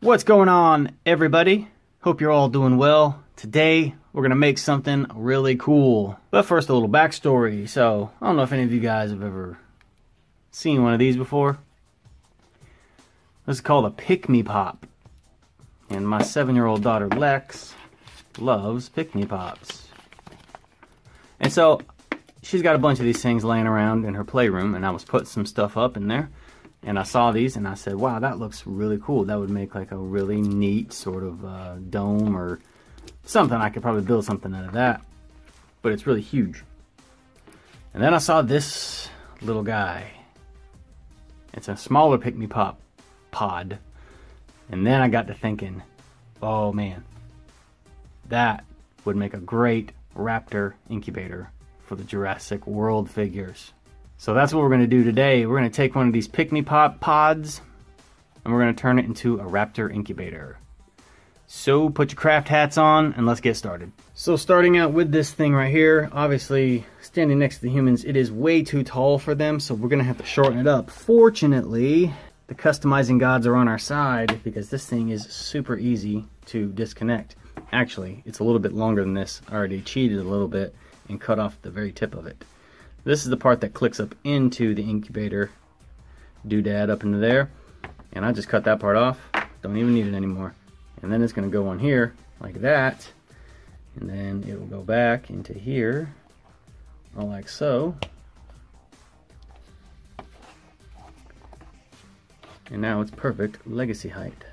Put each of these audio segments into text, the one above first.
What's going on, everybody? Hope you're all doing well. Today, we're going to make something really cool. But first, a little backstory. So, I don't know if any of you guys have ever seen one of these before. This is called a Pick-Me Pop. And my 7-year-old daughter, Lex, loves Pick-Me Pops. And so, she's got a bunch of these things laying around in her playroom, and I was putting some stuff up in there. And I saw these and I said, wow, that looks really cool. That would make like a really neat sort of dome or something. I could probably build something out of that. But it's really huge. And then I saw this little guy. It's a smaller Pick-Me Pop pod. And then I got to thinking, oh man, that would make a great Raptor Incubator for the Jurassic World figures. So that's what we're going to do today. We're going to take one of these Pick-Me Pop pods and we're going to turn it into a Raptor Incubator. So put your craft hats on and let's get started. So starting out with this thing right here, obviously standing next to the humans, it is way too tall for them, so we're going to have to shorten it up. Fortunately, the customizing gods are on our side because this thing is super easy to disconnect. Actually, it's a little bit longer than this. I already cheated a little bit and cut off the very tip of it. This is the part that clicks up into the incubator doodad up into there. And I just cut that part off. Don't even need it anymore. And then it's going to go on here like that. And then it will go back into here, all like so. And now it's perfect legacy height.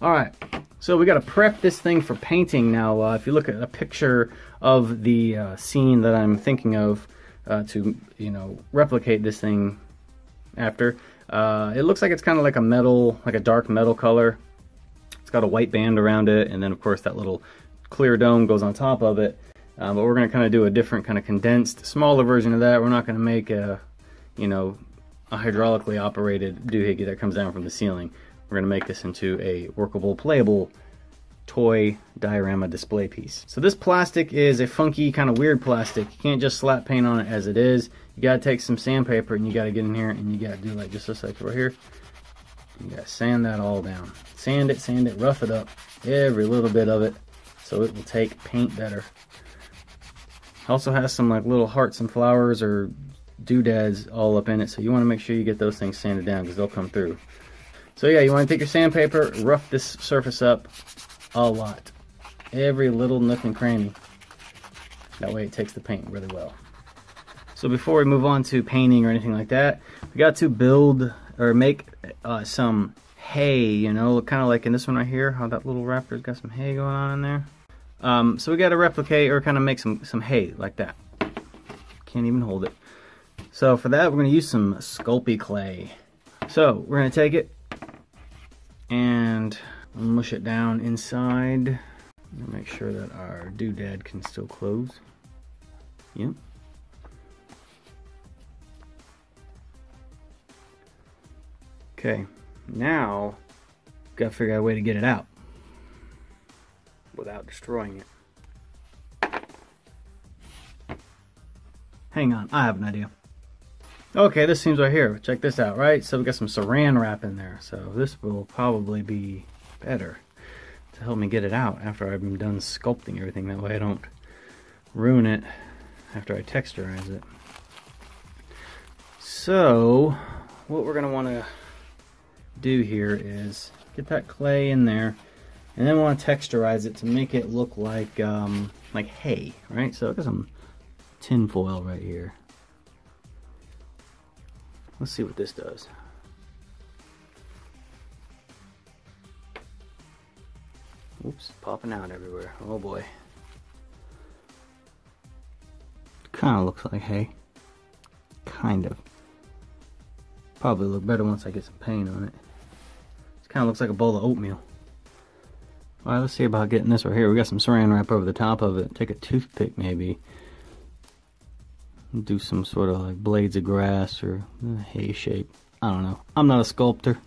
Alright, so we got to prep this thing for painting now. If you look at a picture of the scene that I'm thinking of to, replicate this thing after, it looks like it's kind of like a metal, like a dark metal color. It's got a white band around it, and then of course that little clear dome goes on top of it. But we're going to kind of do a different kind of condensed, smaller version of that. We're not going to make a hydraulically operated doohickey that comes down from the ceiling. We're going to make this into a workable, playable toy diorama display piece. So this plastic is a funky, kind of weird plastic. You can't just slap paint on it as it is. You got to take some sandpaper and you got to get in here and you got to do like just this, like right here. You got to sand that all down. Sand it, rough it up. Every little bit of it so it will take paint better. Also has some like little hearts and flowers or doodads all up in it, so you want to make sure you get those things sanded down because they'll come through. So yeah, you want to take your sandpaper, rough this surface up a lot. Every little nook and cranny. That way it takes the paint really well. So before we move on to painting or anything like that, we got to build or make some hay, kind of like in this one right here, how that little raptor's got some hay going on in there. So we got to replicate or kind of make some hay like that. Can't even hold it. So for that, we're going to use some Sculpey clay. So we're going to take it and mush it down inside. Make sure that our doodad can still close. Yep. Okay, now gotta figure out a way to get it out without destroying it. Hang on, I have an idea. Okay, this seems right here. Check this out, right? So we got some saran wrap in there. So this will probably be better to help me get it out after I'm done sculpting everything. That way I don't ruin it after I texturize it. So what we're gonna wanna do here is get that clay in there and then we want to texturize it to make it look like hay, right? So I got some tin foil right here. Let's see what this does. Oops, popping out everywhere. Oh boy. Kind of looks like hay. Kind of. Probably look better once I get some paint on it. It kind of looks like a bowl of oatmeal. Alright, let's see about getting this right here. We got some saran wrap over the top of it. Take a toothpick maybe. Do some sort of like blades of grass or hay shape. I don't know. I'm not a sculptor.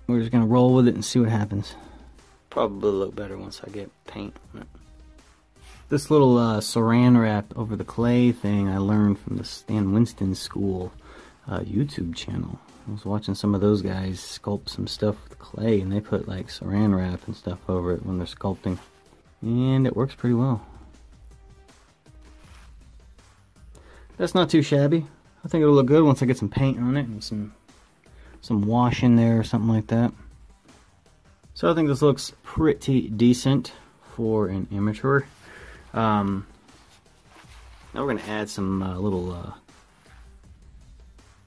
We're just going to roll with it and see what happens. Probably look better once I get paint on it. This little saran wrap over the clay thing I learned from the Stan Winston School YouTube channel. I was watching some of those guys sculpt some stuff with clay, and they put like saran wrap and stuff over it when they're sculpting, and it works pretty well. That's not too shabby. I think it'll look good once I get some paint on it and some wash in there or something like that. So I think this looks pretty decent for an amateur. Now we're going to add some little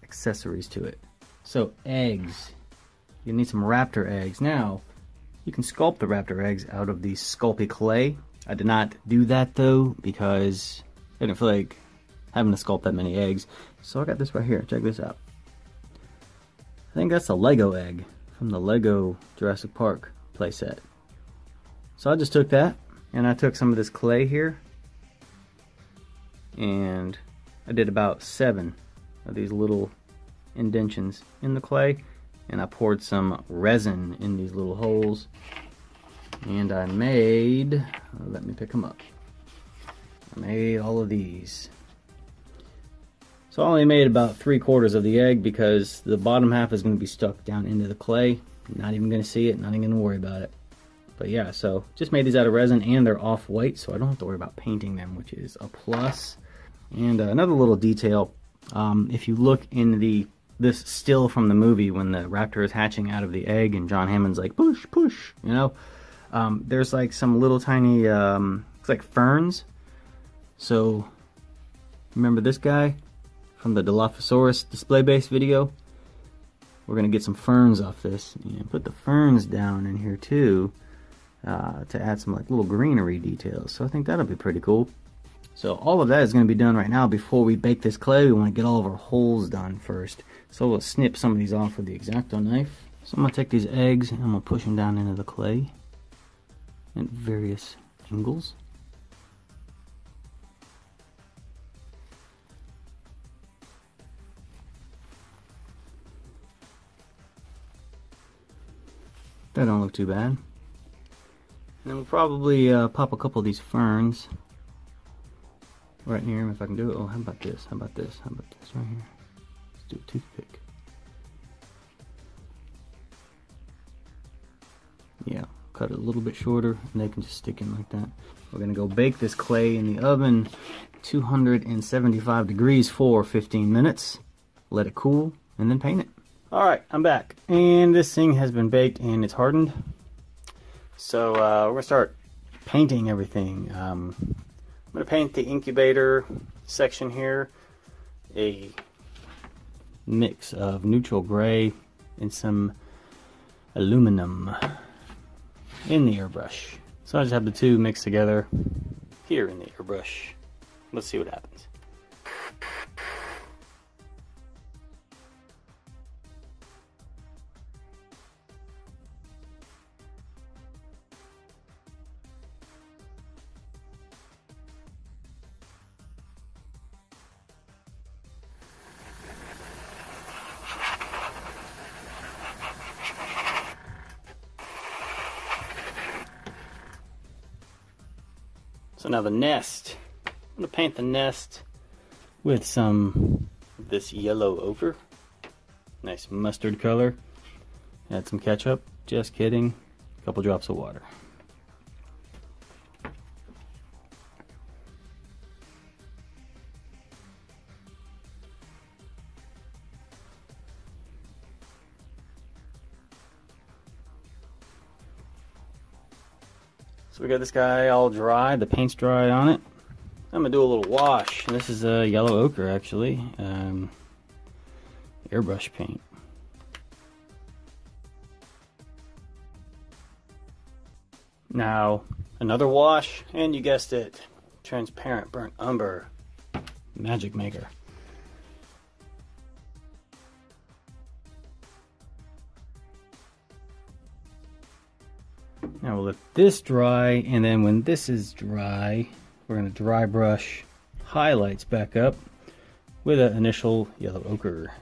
accessories to it. So eggs. You need some raptor eggs. Now, you can sculpt the raptor eggs out of the Sculpey clay. I did not do that though because I didn't feel like having to sculpt that many eggs. So I got this right here. Check this out. I think that's a Lego egg from the Lego Jurassic Park playset. So I just took that, and I took some of this clay here, and I did about 7 of these little indentions in the clay, and I poured some resin in these little holes, and I made, let me pick them up, I made all of these. So I only made about 3/4 of the egg because the bottom half is going to be stuck down into the clay. Not even going to see it, not even going to worry about it. But yeah, so just made these out of resin, and they're off-white, so I don't have to worry about painting them, which is a plus. And another little detail, if you look in this still from the movie when the raptor is hatching out of the egg and John Hammond's like, push, push, you know, there's like some little tiny, it's like ferns. So, remember this guy from the Dilophosaurus display base video? We're going to get some ferns off this and put the ferns down in here too to add some like little greenery details. So I think that'll be pretty cool. So all of that is going to be done right now before we bake this clay. We want to get all of our holes done first. So we'll snip some of these off with the X-Acto knife. So I'm going to take these eggs and I'm going to push them down into the clay at various angles. That don't look too bad. And then we'll probably pop a couple of these ferns right here if I can do it. Oh, how about this? How about this? How about this right here? Let's do a toothpick. Yeah, cut it a little bit shorter and they can just stick in like that. We're gonna go bake this clay in the oven 275 degrees for 15 minutes. Let it cool and then paint it. Alright, I'm back, and this thing has been baked and it's hardened. So we're going to start painting everything. I'm going to paint the incubator section here a mix of neutral gray and some aluminum in the airbrush. So I just have the two mixed together here in the airbrush. Let's see what happens. So now the nest, I'm going to paint the nest with some of this yellow ochre. Nice mustard color. Add some ketchup, just kidding, a couple drops of water. So we got this guy all dry, the paint's dry on it. I'm gonna do a little wash. This is a yellow ochre actually, airbrush paint. Now another wash, and you guessed it, transparent burnt umber, magic maker. Now we'll let this dry, and then when this is dry, we're going to dry brush highlights back up with an initial yellow ochre.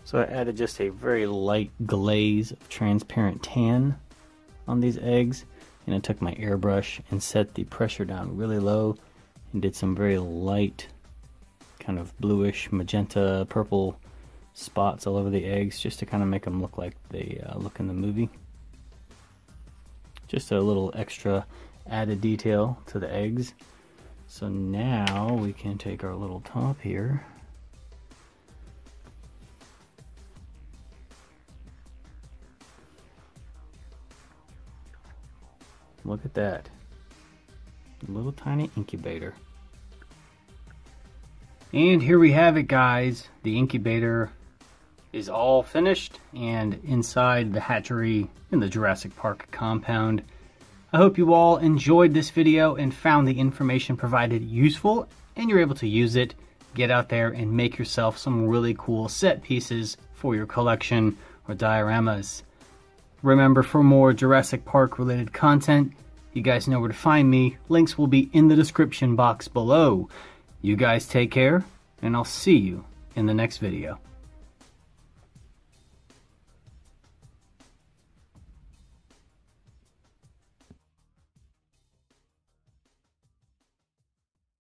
So I added just a very light glaze of transparent tan on these eggs, and I took my airbrush and set the pressure down really low and did some very light kind of bluish magenta purple spots all over the eggs just to kind of make them look like they look in the movie. Just a little extra added detail to the eggs. So now we can take our little top here. Look at that. A little tiny incubator. And here we have it, guys. The incubator is all finished and inside the hatchery in the Jurassic Park compound. I hope you all enjoyed this video and found the information provided useful and you're able to use it. Get out there and make yourself some really cool set pieces for your collection or dioramas. Remember, for more Jurassic Park related content, you guys know where to find me. Links will be in the description box below. You guys take care, and I'll see you in the next video.